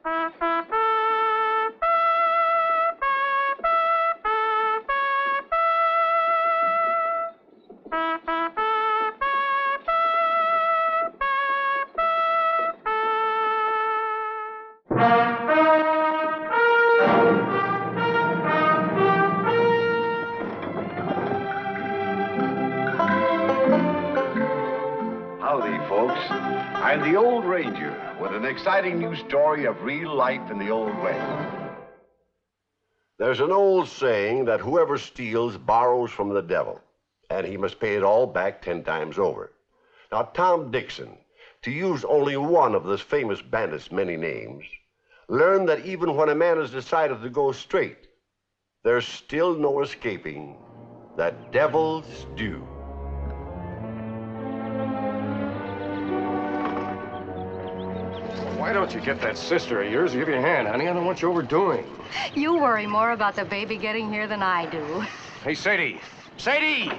Howdy, folks. I'm the Old Ranger with an exciting new story of real life in the Old West. There's an old saying that whoever steals borrows from the devil, and he must pay it all back 10 times over. Now, Tom Dixon, to use only one of this famous bandit's many names, learned that even when a man has decided to go straight, there's still no escaping that devil's due. Why don't you get that sister of yours to give you a hand, honey? I don't want you overdoing. You worry more about the baby getting here than I do. Hey, Sadie! Sadie!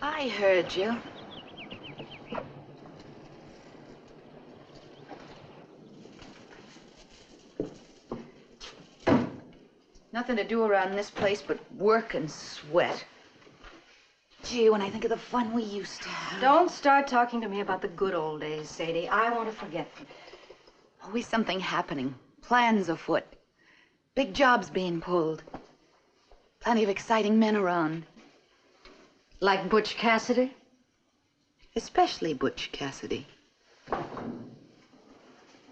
I heard you. Nothing to do around this place but work and sweat. Gee, when I think of the fun we used to have. Don't start talking to me about the good old days, Sadie. I want to forget them. Always something happening. Plans afoot. Big jobs being pulled. Plenty of exciting men around. Like Butch Cassidy? Especially Butch Cassidy.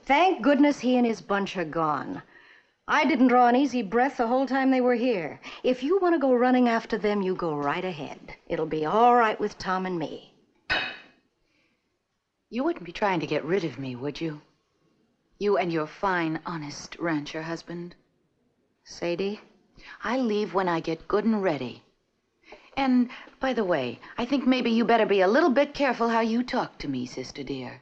Thank goodness he and his bunch are gone. I didn't draw an easy breath the whole time they were here. If you want to go running after them, you go right ahead. It'll be all right with Tom and me. You wouldn't be trying to get rid of me, would you? You and your fine, honest rancher husband. Sadie? I leave when I get good and ready. And, by the way, I think maybe you better be a little bit careful how you talk to me, sister dear.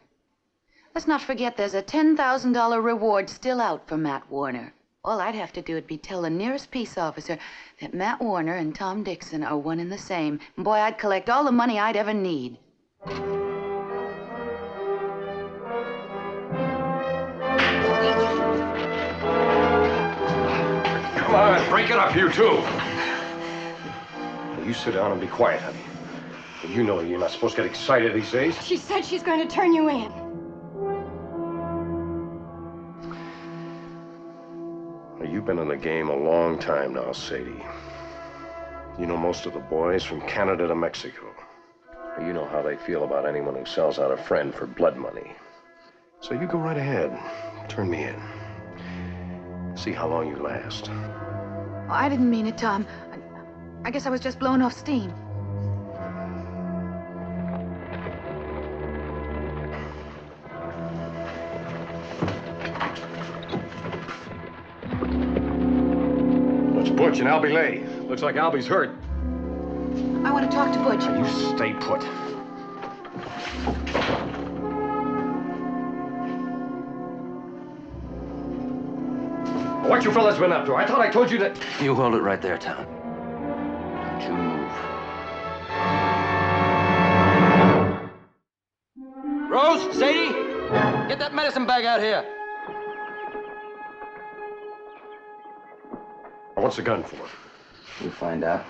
Let's not forget there's a $10,000 reward still out for Matt Warner. All I'd have to do would be tell the nearest peace officer that Matt Warner and Tom Dixon are one and the same. And boy, I'd collect all the money I'd ever need. Come on, break it up, you two. Now, you sit down and be quiet, honey. You know you're not supposed to get excited these days. She said she's going to turn you in. You've been in the game a long time now, Sadie. You know most of the boys from Canada to Mexico. You know how they feel about anyone who sells out a friend for blood money. So you go right ahead. Turn me in. See how long you last. Oh, I didn't mean it, Tom. I guess I was just blowing off steam. Butch and Albie Lay. Looks like Albie's hurt. I want to talk to Butch. You stay put. What you fellas been up to? I thought I told you that... You hold it right there, Tom. Don't you move. Rose, Sadie, get that medicine bag out here. What's the gun for? You'll find out.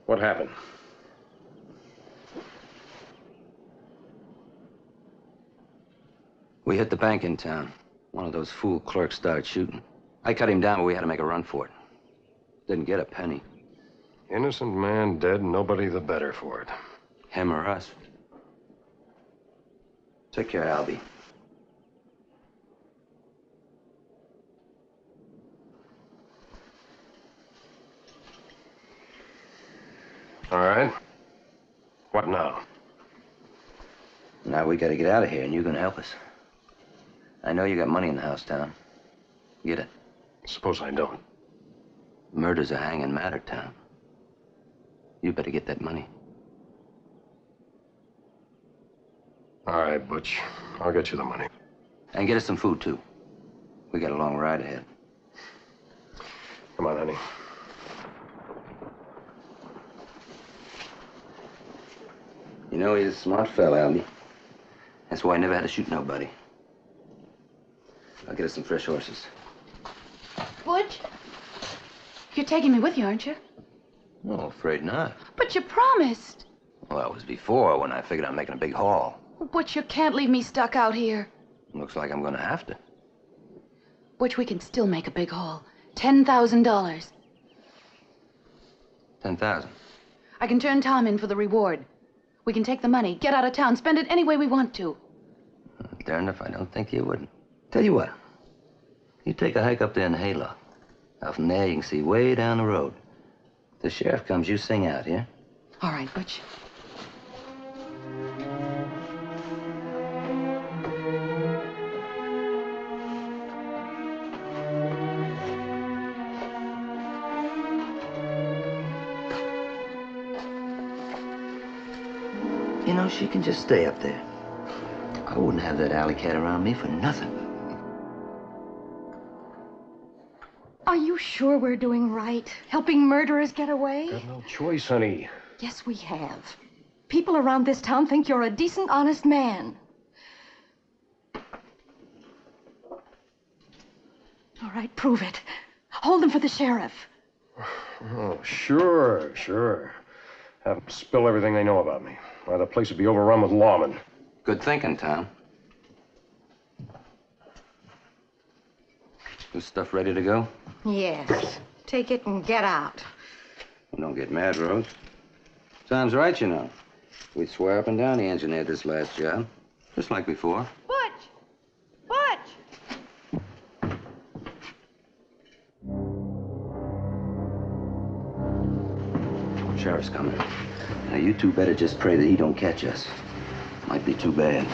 What happened? We hit the bank in town. One of those fool clerks started shooting. I cut him down, but we had to make a run for it. Didn't get a penny. Innocent man dead, nobody the better for it. Him or us. Take care, Albie. All right. What now? Now we gotta get out of here, and you're gonna help us. I know you got money in the house, Tom. Get it. Suppose I don't. Murder's a hanging matter, Tom. You better get that money. All right, Butch. I'll get you the money. And get us some food, too. We got a long ride ahead. Come on, honey. You know, he's a smart fella, Albie. That's why I never had to shoot nobody. I'll get us some fresh horses. Butch, you're taking me with you, aren't you? No, afraid not. But you promised. Well, that was before when I figured I'm making a big haul. Butch, you can't leave me stuck out here. Looks like I'm gonna have to. Butch, we can still make a big haul. $10,000. 10,000. I can turn Tom in for the reward. We can take the money, get out of town, spend it any way we want to. Darn if I don't think you wouldn't. Tell you what. You take a hike up there in the hayloft. Out from there, you can see way down the road. If the sheriff comes, you sing out, yeah? All right, Butch. You know, she can just stay up there. I wouldn't have that alley cat around me for nothing. Are you sure we're doing right? Helping murderers get away? Got no choice, honey. Yes, we have. People around this town think you're a decent, honest man. All right, prove it. Hold them for the sheriff. Oh, sure. Have them spill everything they know about me. Why, the place would be overrun with lawmen. Good thinking, Tom. This stuff ready to go? Yes. Take it and get out. Don't get mad, Rose. Tom's right, you know. We swear up and down he engineered this last job. Just like before. Butch! Butch! Sheriff's coming. Now, you two better just pray that he don't catch us. Might be too bad.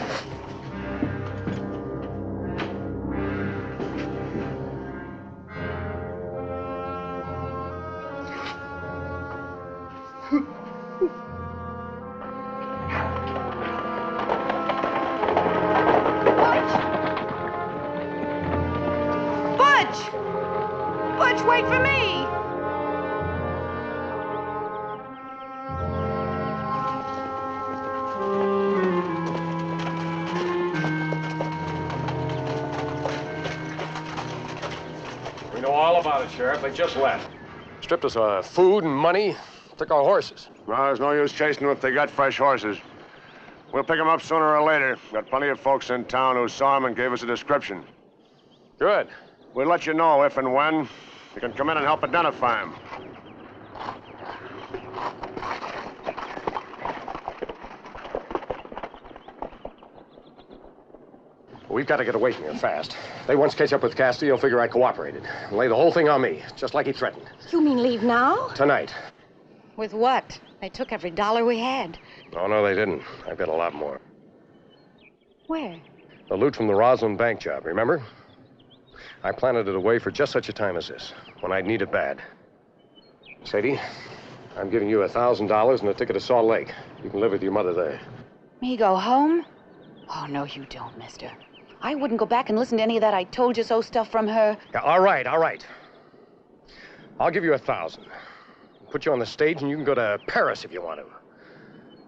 Butch! Butch, wait for me! We know all about it, Sheriff. They just left. Stripped us of food and money, took our horses. Well, there's no use chasing them if they got fresh horses. We'll pick them up sooner or later. Got plenty of folks in town who saw them and gave us a description. Good. We'll let you know if and when. You can come in and help identify them. We've got to get away from here fast. They once catch up with Cassidy, he'll figure I cooperated. And lay the whole thing on me, just like he threatened. You mean leave now? Tonight. With what? They took every dollar we had. Oh, no, they didn't. I've got a lot more. Where? The loot from the Roslyn bank job, remember? I planted it away for just such a time as this, when I'd need it bad. Sadie, I'm giving you $1,000 and a ticket to Salt Lake. You can live with your mother there. Me go home? Oh, no, you don't, mister. I wouldn't go back and listen to any of that I told you so stuff from her. Yeah, all right. I'll give you $1,000. Put you on the stage and you can go to Paris if you want to.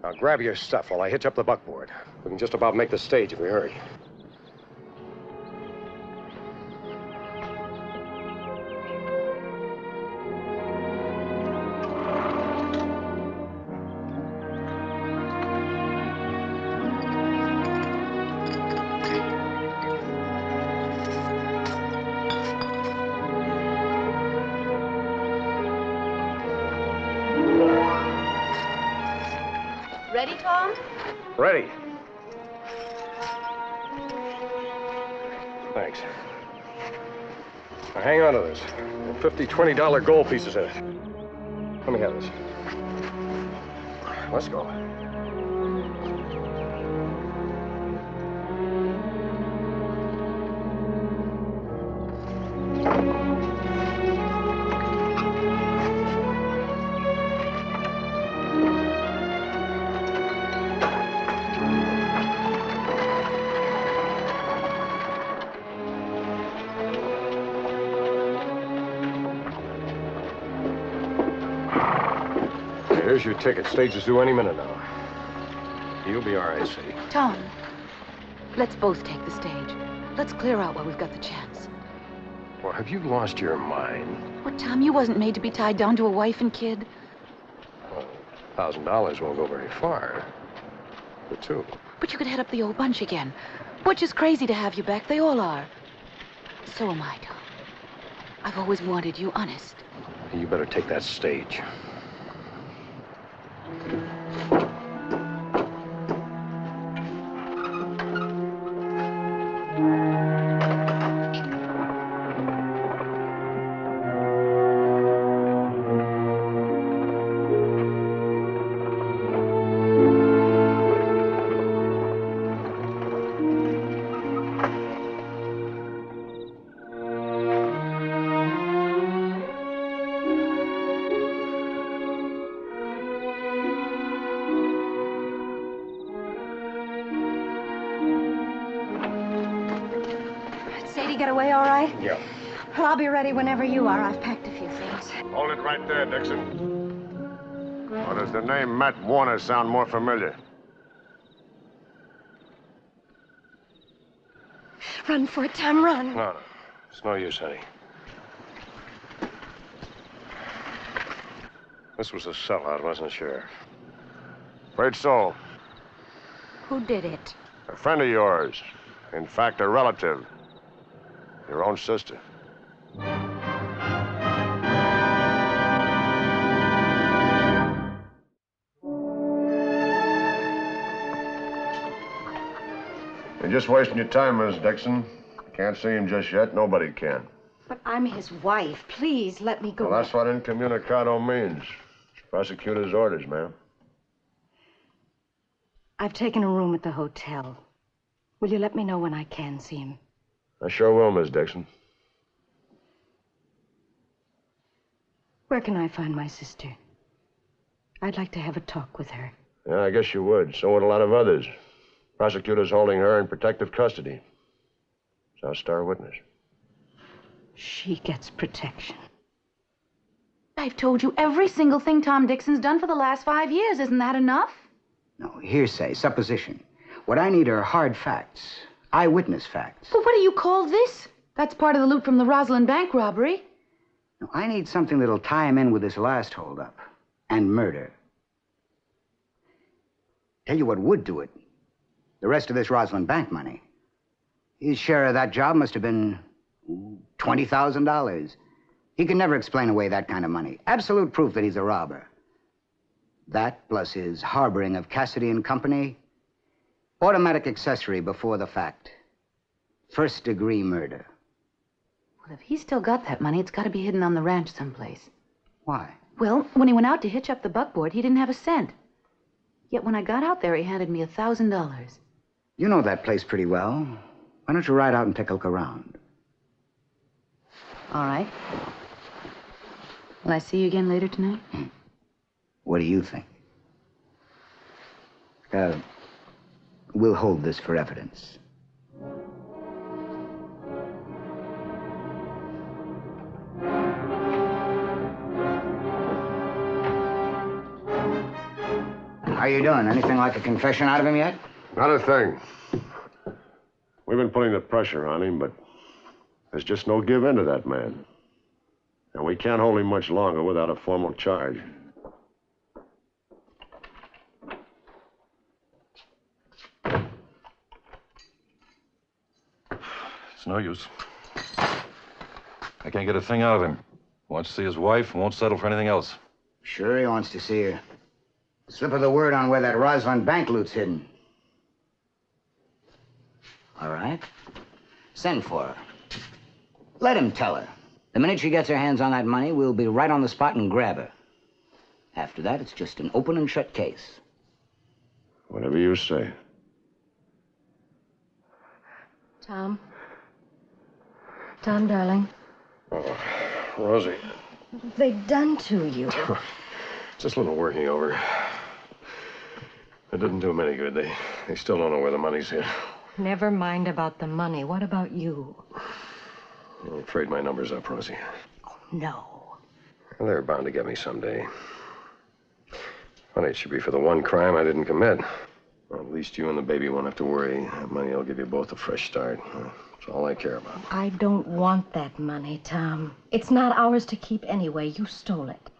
Now grab your stuff while I hitch up the buckboard. We can just about make the stage if we hurry. Ready, Tom? Ready. Thanks. Now hang on to this. There are $50, $20 gold pieces in it. Let me have this. Let's go. Here's your ticket. Stage is due any minute now. You'll be all right, Sadie. Tom, let's both take the stage. Let's clear out while we've got the chance. Well, have you lost your mind? What, Tom, you wasn't made to be tied down to a wife and kid? Well, $1,000 won't go very far. For two. But you could head up the old bunch again. Butch is crazy to have you back. They all are. So am I, Tom. I've always wanted you, honest. You better take that stage. Get away all right? Yeah. Well, I'll be ready whenever you are. I've packed a few things. Hold it right there, Dixon. Or does the name Matt Warner sound more familiar? Run for it, Tom, run. No. It's no use, honey. This was a sellout, wasn't it, Sheriff? Afraid so. Who did it? A friend of yours. In fact, a relative. Your own sister. You're just wasting your time, Miss Dixon. Can't see him just yet. Nobody can. But I'm his wife. Please let me go. Well, that's what incommunicado means. Prosecutor's orders, ma'am. I've taken a room at the hotel. Will you let me know when I can see him? I sure will, Miss Dixon. Where can I find my sister? I'd like to have a talk with her. Yeah, I guess you would. So would a lot of others. Prosecutor's holding her in protective custody. So star witness. She gets protection. I've told you every single thing Tom Dixon's done for the last 5 years. Isn't that enough? No, hearsay, supposition. What I need are hard facts. Eyewitness facts. But what do you call this? That's part of the loot from the Roslyn Bank robbery. No, I need something that'll tie him in with this last holdup. And murder. Tell you what would do it. The rest of this Roslyn Bank money. His share of that job must have been $20,000. He can never explain away that kind of money. Absolute proof that he's a robber. That, plus his harboring of Cassidy and Company. Automatic accessory before the fact. First-degree murder. Well, if he's still got that money, it's got to be hidden on the ranch someplace. Why? Well, when he went out to hitch up the buckboard, he didn't have a cent. Yet when I got out there, he handed me $1,000. You know that place pretty well. Why don't you ride out and take a look around? All right. Will I see you again later tonight? What do you think? We'll hold this for evidence. How you doing? Anything like a confession out of him yet? Not a thing. We've been putting the pressure on him, but there's just no give in to that man. And we can't hold him much longer without a formal charge. It's no use. I can't get a thing out of him. Wants to see his wife and won't settle for anything else. Sure he wants to see her. Slip of the word on where that Roslyn Bank loot's hidden. All right. Send for her. Let him tell her. The minute she gets her hands on that money, we'll be right on the spot and grab her. After that, it's just an open and shut case. Whatever you say. Tom? Tom, darling. Oh, Rosie. What have they done to you? Just a little working over. It didn't do them any good. They still don't know where the money's hid. Never mind about the money. What about you? I'm afraid my number's up, Rosie. Oh, no. Well, they're bound to get me someday. Funny, it should be for the one crime I didn't commit. Well, At least you and the baby won't have to worry. That money will give you both a fresh start. That's all I care about. I don't want that money, Tom. It's not ours to keep anyway. You stole it.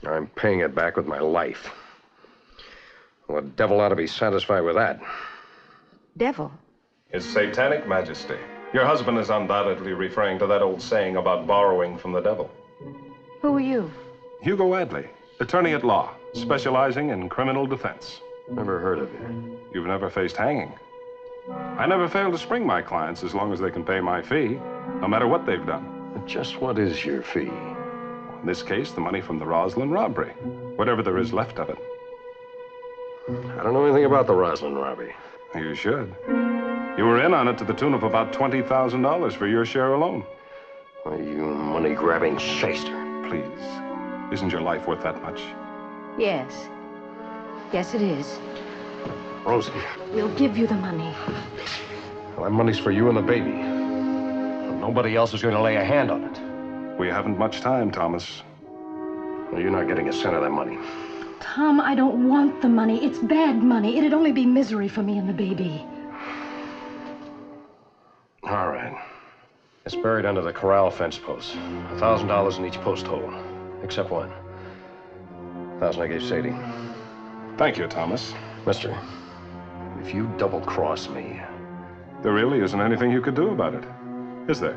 I'm paying it back with my life. Well, the devil ought to be satisfied with that. Devil? His Satanic Majesty. Your husband is undoubtedly referring to that old saying about borrowing from the devil. Who are you? Hugo Adley, attorney at law, specializing in criminal defense. Never heard of you. You've never faced hanging. I never fail to spring my clients as long as they can pay my fee, no matter what they've done. But just what is your fee? In this case, the money from the Roslyn robbery, whatever there is left of it. I don't know anything about the Roslyn robbery. You should. You were in on it to the tune of about $20,000 for your share alone. Why, you money-grabbing shyster. Please, isn't your life worth that much? Yes. Yes, it is. Rosie. We'll give you the money. Well, that money's for you and the baby. Nobody else is going to lay a hand on it. We haven't much time, Thomas. Well, you're not getting a cent of that money. Tom, I don't want the money. It's bad money. It'd only be misery for me and the baby. All right. It's buried under the corral fence posts. $1,000 in each post hole, except one. 1,000 I gave Sadie. Thank you, Thomas. Mister, if you double-cross me... There really isn't anything you could do about it, is there?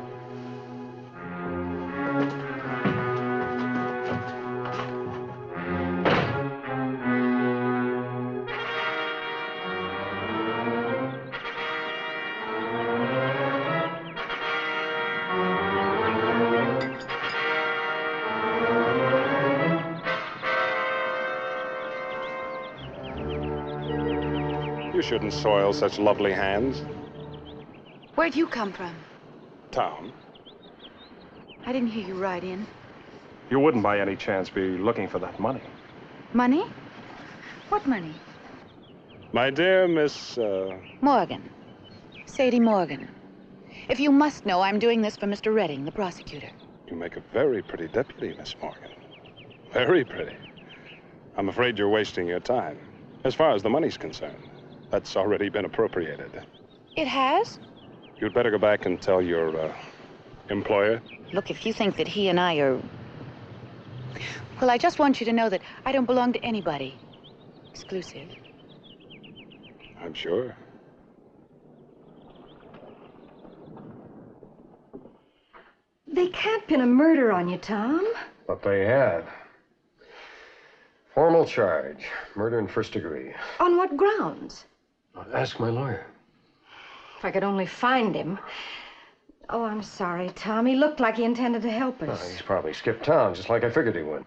You shouldn't soil such lovely hands. Where'd you come from? Town. I didn't hear you ride in. You wouldn't by any chance be looking for that money. Money? What money? My dear Miss, Morgan. Sadie Morgan. If you must know, I'm doing this for Mr. Redding, the prosecutor. You make a very pretty deputy, Miss Morgan. Very pretty. I'm afraid you're wasting your time. As far as the money's concerned, that's already been appropriated. It has? You'd better go back and tell your, employer. Look, if you think that he and I are... Well, I just want you to know that I don't belong to anybody. Exclusive. I'm sure. They can't pin a murder on you, Tom. But they have. Formal charge. Murder in first degree. On what grounds? Ask my lawyer. If I could only find him. Oh, I'm sorry, Tom. He looked like he intended to help us. Well, he's probably skipped town, just like I figured he would.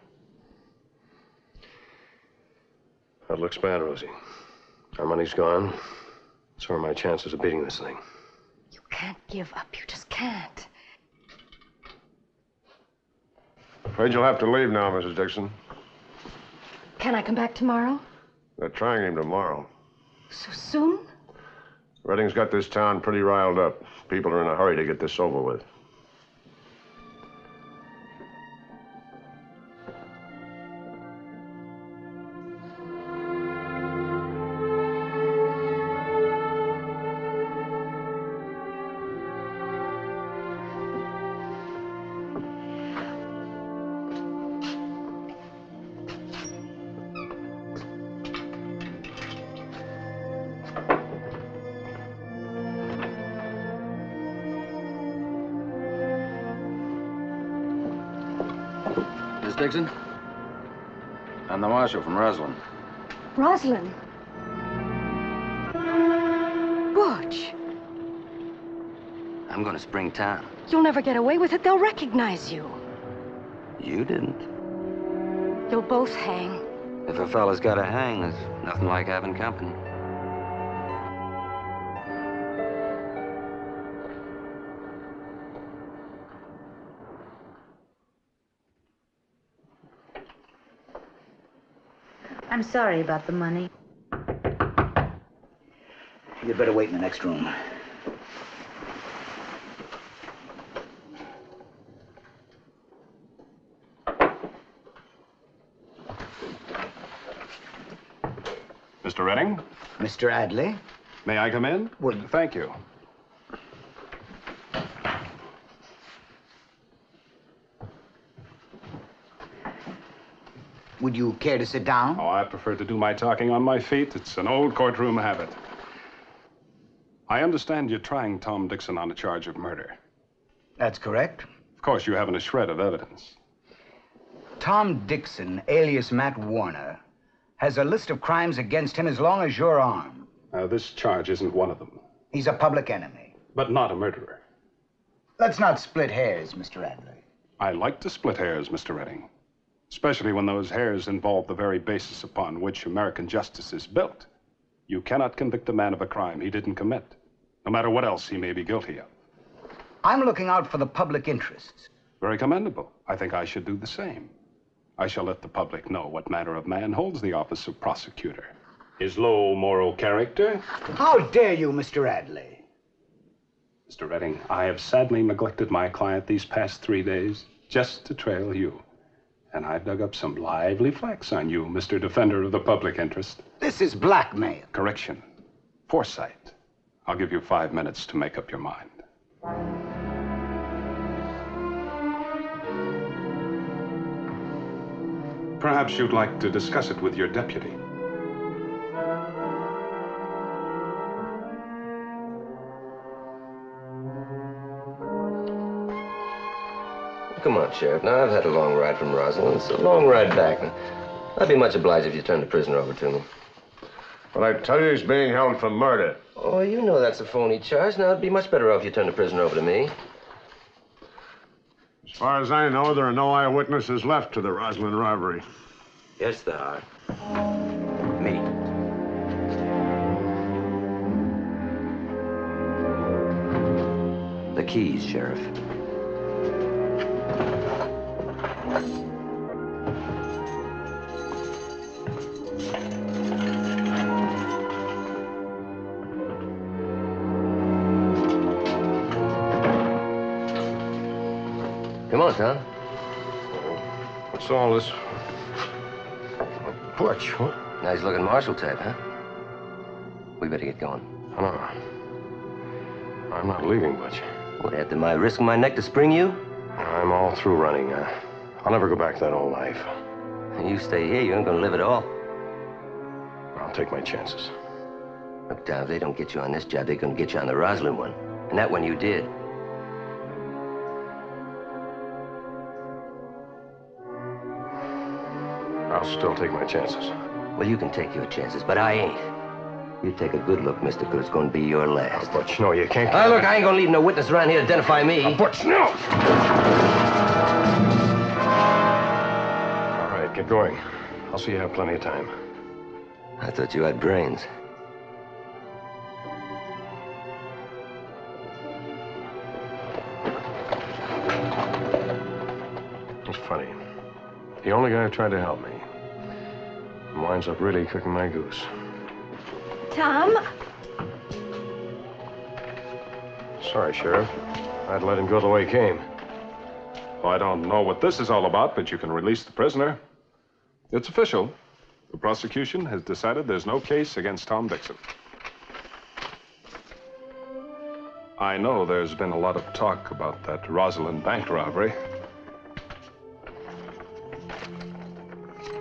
That looks bad, Rosie. Our money's gone. So are my chances of beating this thing. You can't give up. You just can't. Afraid you'll have to leave now, Mrs. Dixon. Can I come back tomorrow? They're trying him tomorrow. So soon? Redding's got this town pretty riled up. People are in a hurry to get this over with. Miss Dixon? I'm the marshal from Roslyn. Roslyn. Butch. I'm going to spring town. You'll never get away with it. They'll recognize you. You didn't. You'll both hang. If a fella's got to hang, there's nothing like having company. I'm sorry about the money. You'd better wait in the next room. Mr. Mr. Redding. Mr. Adley? May I come in? Well, thank you. Would you care to sit down? Oh, I prefer to do my talking on my feet. It's an old courtroom habit. I understand you're trying Tom Dixon on a charge of murder. That's correct. Of course, you haven't a shred of evidence. Tom Dixon, alias Matt Warner, has a list of crimes against him as long as your arm. This charge isn't one of them. He's a public enemy. But not a murderer. Let's not split hairs, Mr. Adley. I like to split hairs, Mr. Redding. Especially when those hairs involve the very basis upon which American justice is built. You cannot convict a man of a crime he didn't commit, no matter what else he may be guilty of. I'm looking out for the public interests. Very commendable. I think I should do the same. I shall let the public know what manner of man holds the office of prosecutor. His low moral character. How dare you, Mr. Adley? Mr. Redding, I have sadly neglected my client these past 3 days just to trail you. And I've dug up some lively flax on you, Mr. Defender of the public interest. This is blackmail. Correction. Foresight. I'll give you 5 minutes to make up your mind. Perhaps you'd like to discuss it with your deputy. Come on, Sheriff. Now, I've had a long ride from Rosalind. It's a long ride back. I'd be much obliged if you turned the prisoner over to me. But I tell you, he's being held for murder. Oh, you know that's a phony charge. Now, it'd be much better off if you turned the prisoner over to me. As far as I know, there are no eyewitnesses left to the Rosalind robbery. Yes, there are. Me. The keys, Sheriff. Come on, Tom. What's all this? Butch, what? Nice looking marshal type, huh? We better get going. No. I'm not leaving, Butch. What, after my risking my neck to spring you? I'm all through running. I'll never go back to that old life. You stay here, you ain't gonna live at all. I'll take my chances. Look, Tom, if they don't get you on this job, they're gonna get you on the Rosalind one. And that one you did. I'll still take my chances. Well, you can take your chances, but I ain't. You take a good look, mister, because it's gonna be your last. Butch, no, you can't. Look, I ain't gonna leave no witness around here to identify me. Butch, no! All right, get going. I'll see you have plenty of time. I thought you had brains. It's funny. The only guy who tried to help me winds up really cooking my goose. Tom? Sorry, Sheriff. I'd let him go the way he came. Well, I don't know what this is all about, but you can release the prisoner. It's official. The prosecution has decided there's no case against Tom Dixon. I know there's been a lot of talk about that Rosalind bank robbery.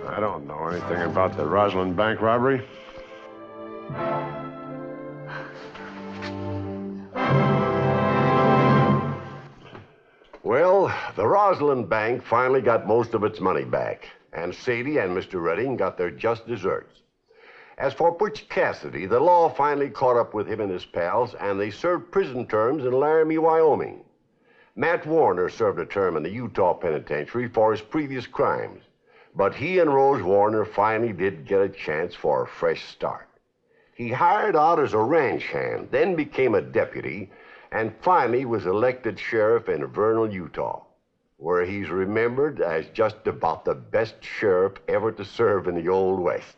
I don't know anything about the Rosalind bank robbery. Well, the Rosalind Bank finally got most of its money back, and Sadie and Mr. Redding got their just desserts. As for Butch Cassidy, the law finally caught up with him and his pals, and they served prison terms in Laramie, Wyoming. Matt Warner served a term in the Utah Penitentiary for his previous crimes, but he and Rose Warner finally did get a chance for a fresh start. He hired out as a ranch hand, then became a deputy, and finally was elected sheriff in Vernal, Utah, where he's remembered as just about the best sheriff ever to serve in the Old West.